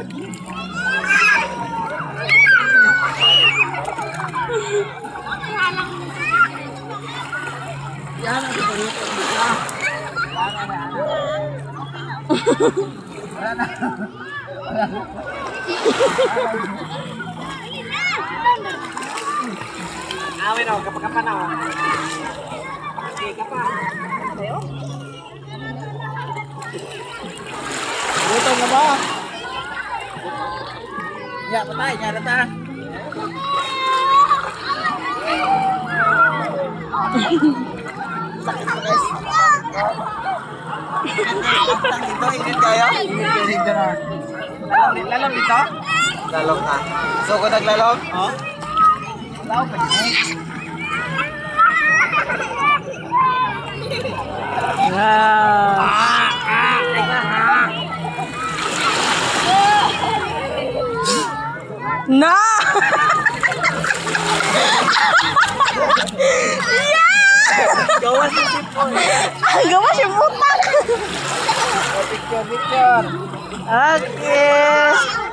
Yan ang dito. Wala na. Awin ako, kapag-kapan ako. Pakasay ka pa. Sayo? Gutom na ba? Ya, patay. Nga na ta. Sakit pa guys. Ito, init kayo? Init na. Lalong dito? Lalong na. So, kung naglalong? Oo. Lalong pa dito. Na! Gawa si Sipon. Gawa si butak! Picture. Okay.